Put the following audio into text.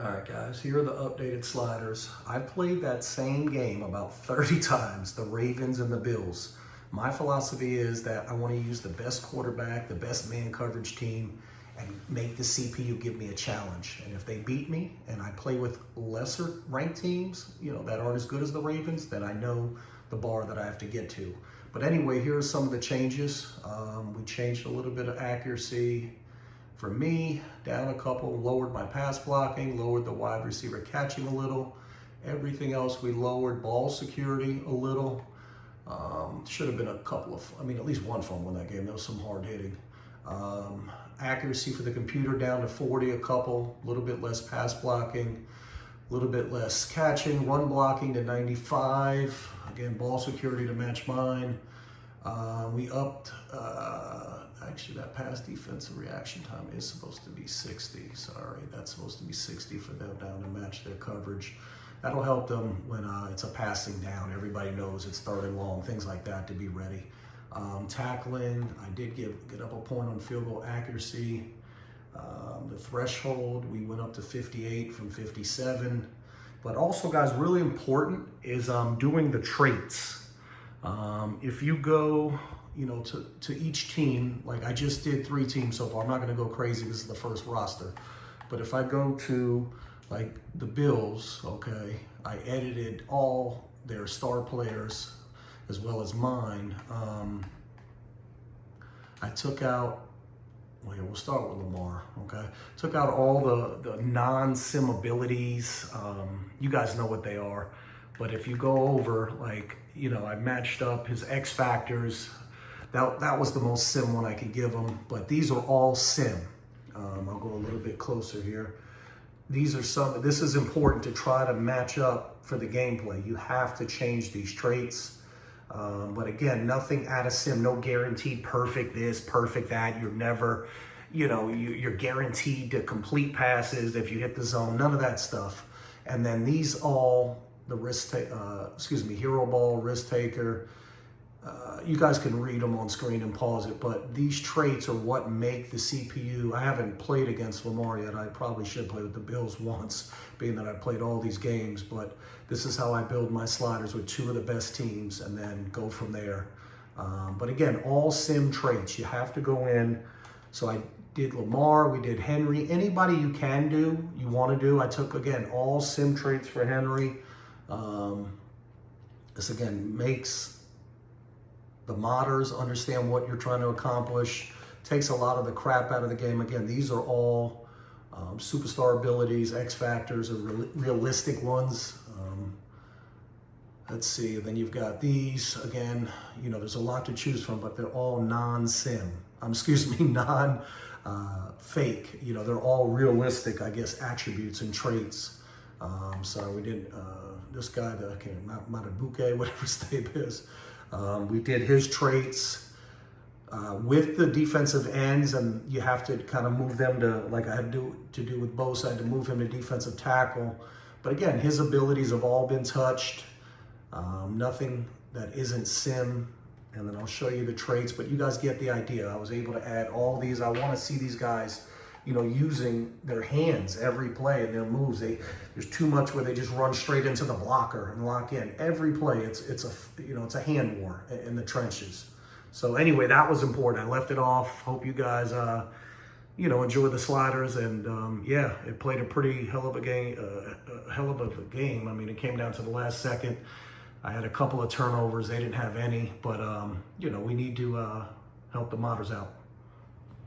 All right, guys, here are the updated sliders. I played that same game about 30 times, the Ravens and the Bills. My philosophy is that I want to use the best quarterback, the best man coverage team, and make the CPU give me a challenge. And if they beat me and I play with lesser ranked teams, that aren't as good as the Ravens, then I know the bar that I have to get to. But anyway, here are some of the changes. We changed a little bit of accuracy. For me, down a couple, lowered my pass blocking, lowered the wide receiver catching a little. Everything else we lowered, ball security a little. Should have been a couple of, at least one fumble in that game. There was some hard hitting. Accuracy for the computer down to 40 a couple, a little bit less pass blocking, a little bit less catching, run blocking to 95. Again, ball security to match mine. We upped, actually that pass defensive reaction time is supposed to be 60. Sorry, that's supposed to be 60 for them down to match their coverage. That'll help them when it's a passing down. Everybody knows it's third and long, things like that to be ready. Tackling, I did get up a point on field goal accuracy. The threshold, we went up to 58 from 57. But also, guys, really important is doing the traits. If you go, to each team, like I just did 3 teams so far. I'm not going to go crazy. This is the first roster. But if I go to like the Bills, okay, I edited all their star players as well as mine. I took out, we'll start with Lamar, okay? Took out all the non-sim abilities. You guys know what they are. But if you go over, I matched up his X factors. That was the most sim one I could give him. But these are all sim. I'll go a little bit closer here. This is important to try to match up for the gameplay. You have to change these traits. But again, nothing out of sim, no guaranteed perfect this, perfect that. You're never, you're guaranteed to complete passes if you hit the zone, none of that stuff. And then these all, the hero ball, risk taker, you guys can read them on screen and pause it, but these traits are what make the CPU. I haven't played against Lamar yet. I probably should play with the Bills once, being that I played all these games, but this is how I build my sliders with 2 of the best teams and then go from there. But again, all sim traits, you have to go in. So I did Lamar, we did Henry, anybody you can do, you want to do. I took, again, all sim traits for Henry. This again makes the modders understand what you're trying to accomplish, takes a lot of the crap out of the game. Again, these are all superstar abilities, X factors, or realistic ones. Let's see, then you've got these, again, there's a lot to choose from, but they're all non-sim, non-fake. They're all realistic, I guess, attributes and traits. So we did this guy, Matabuke, whatever his name is. We did his traits with the defensive ends, and you have to kind of move them to, like I had to do with Bosa, I had to move him to defensive tackle. But again, his abilities have all been touched. Nothing that isn't sim. And then I'll show you the traits, but you guys get the idea. I was able to add all these. I want to see these guys, using their hands every play and their moves. There's too much where they just run straight into the blocker and lock in. Every play, it's a hand war in the trenches. So anyway, that was important. I left it off. Hope you guys, enjoy the sliders. And yeah, it played a pretty hell of a game. It came down to the last second. I had a couple of turnovers. They didn't have any, but we need to help the modders out.